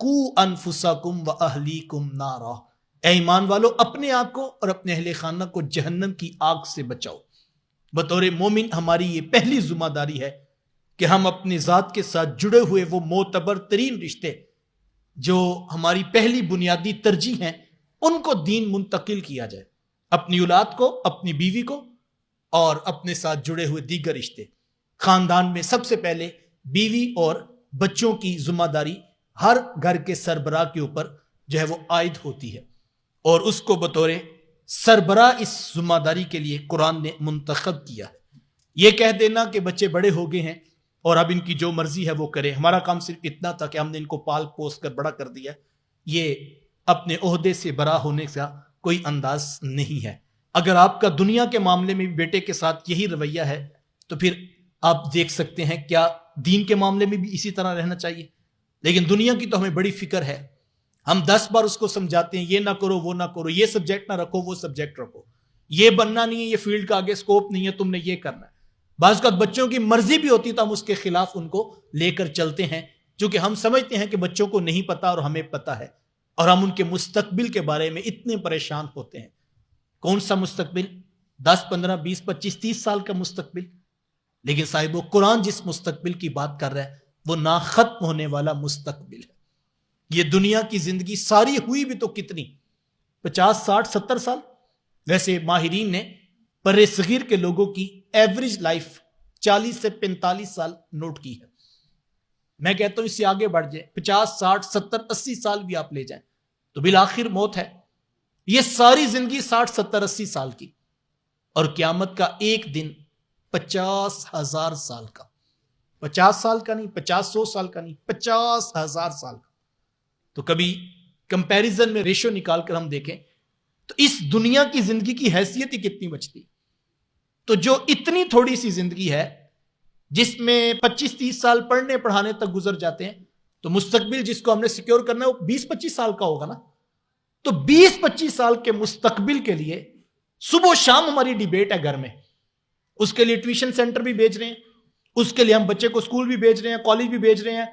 قو انفسکم و اہلیکم نارا، اے ایمان والو اپنے آپ کو اور اپنے اہل خانہ کو جہنم کی آگ سے بچاؤ۔ بطور مومن ہماری یہ پہلی ذمہ داری ہے کہ ہم اپنی ذات کے ساتھ جڑے ہوئے وہ معتبر ترین رشتے جو ہماری پہلی بنیادی ترجیح ہیں ان کو دین منتقل کیا جائے، اپنی اولاد کو، اپنی بیوی کو اور اپنے ساتھ جڑے ہوئے دیگر رشتے۔ خاندان میں سب سے پہلے بیوی اور بچوں کی ذمہ داری ہر گھر کے سربراہ کے اوپر جو ہے وہ عائد ہوتی ہے، اور اس کو بطور سربراہ اس ذمہ داری کے لیے قرآن نے منتخب کیا ہے۔ یہ کہہ دینا کہ بچے بڑے ہو گئے ہیں اور اب ان کی جو مرضی ہے وہ کرے، ہمارا کام صرف اتنا تھا کہ ہم نے ان کو پال پوس کر بڑا کر دیا، یہ اپنے عہدے سے برا ہونے کا کوئی انداز نہیں ہے۔ اگر آپ کا دنیا کے معاملے میں بیٹے کے ساتھ یہی رویہ ہے تو پھر آپ دیکھ سکتے ہیں کیا دین کے معاملے میں بھی اسی طرح رہنا چاہیے۔ لیکن دنیا کی تو ہمیں بڑی فکر ہے، ہم 10 بار اس کو سمجھاتے ہیں یہ نہ کرو وہ نہ کرو، یہ سبجیکٹ نہ رکھو وہ سبجیکٹ رکھو، یہ بننا نہیں ہے، یہ فیلڈ کا آگے سکوپ نہیں ہے، تم نے یہ کرنا ہے۔ بعض اوقات بچوں کی مرضی بھی ہوتی تو ہم اس کے خلاف ان کو لے کر چلتے ہیں، چونکہ ہم سمجھتے ہیں کہ بچوں کو نہیں پتا اور ہمیں پتا ہے، اور ہم ان کے مستقبل کے بارے میں اتنے پریشان ہوتے ہیں۔ کون سا مستقبل؟ 10 15 20 25 30 سال کا مستقبل؟ لیکن صاحب و قرآن جس مستقبل کی بات کر رہا ہے وہ نا ختم ہونے والا مستقبل ہے۔ یہ دنیا کی زندگی ساری ہوئی بھی تو کتنی، 50 60 70 سال؟ ویسے ماہرین نے برِ صغیر کے لوگوں کی ایوریج لائف 40 سے 45 سال نوٹ کی ہے۔ میں کہتا ہوں اس سے آگے بڑھ جائے، 50 60 70 80 سال بھی آپ لے جائیں تو بالآخر موت ہے۔ یہ ساری زندگی 60 70 80 سال کی، اور قیامت کا ایک دن 50,000 سال کا، 50 سال کا نہیں، 50 100 سال کا نہیں، 50,000 سال کا۔ تو کبھی کمپیریزن میں ریشو نکال کر ہم دیکھیں تو اس دنیا کی زندگی کی حیثیت ہی کتنی بچتی۔ تو جو اتنی تھوڑی سی زندگی ہے جس میں 25 30 سال پڑھنے پڑھانے تک گزر جاتے ہیں، تو مستقبل جس کو ہم نے سیکیور کرنا ہے وہ 20 25 سال کا ہوگا نا۔ تو 20 25 سال کے مستقبل کے لیے صبح و شام ہماری ڈیبیٹ ہے گھر میں، اس کے لیے ٹیوشن سینٹر بھی بھیج رہے ہیں، اس کے لیے ہم بچے کو اسکول بھی بھیج رہے ہیں، کالج بھی بھیج رہے ہیں،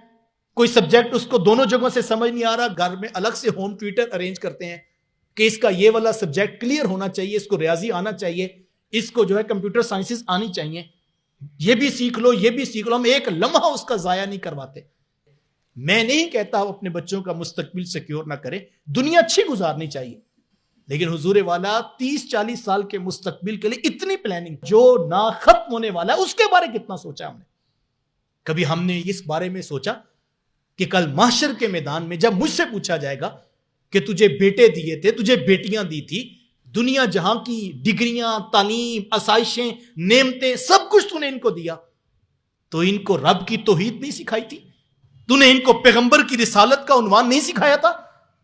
کوئی سبجیکٹ اس کو دونوں جگہوں سے سمجھ نہیں آ رہا، گھر میں الگ سے ہوم ٹیوٹر ارینج کرتے ہیں کہ اس کا یہ والا سبجیکٹ کلیئر ہونا چاہیے، اس کو ریاضی آنا چاہیے، اس کو جو ہے کمپیوٹر سائنسز آنی چاہیے، یہ بھی سیکھ لو یہ بھی سیکھ لو، ہم ایک لمحہ اس کا ضائع نہیں کرواتے۔ میں نہیں کہتا اپنے بچوں کا مستقبل سیکیور نہ کریں، دنیا اچھی گزارنی چاہیے، لیکن حضور والا 30 40 سال کے مستقبل کے لیے اتنی پلاننگ جو نہ ختم ہونے والا ہے اس کے بارے کتنا سوچا ہم نے؟ کبھی ہم نے اس بارے میں سوچا کہ کل محشر کے میدان میں جب مجھ سے پوچھا جائے گا کہ تجھے بیٹے دیے تھے، تجھے بیٹیاں دی تھی، دنیا جہاں کی ڈگریاں، تعلیم، آسائشیں، نعمتیں، سب کچھ تو نے ان کو دیا، تو ان کو رب کی توحید نہیں سکھائی تھی؟ تو نے ان کو پیغمبر کی رسالت کا عنوان نہیں سکھایا تھا؟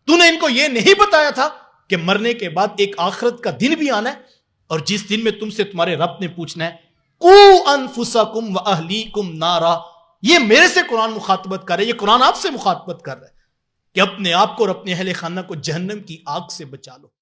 تو نے ان کو یہ نہیں بتایا تھا کہ مرنے کے بعد ایک آخرت کا دن بھی آنا ہے، اور جس دن میں تم سے تمہارے رب نے پوچھنا ہے قو انفسکم و اہلیکم نارا؟ یہ میرے سے قرآن مخاطبت کر رہا ہے، یہ قرآن آپ سے مخاطبت کر رہا ہے کہ اپنے آپ کو اور اپنے اہل خانہ کو جہنم کی آگ سے بچا لو۔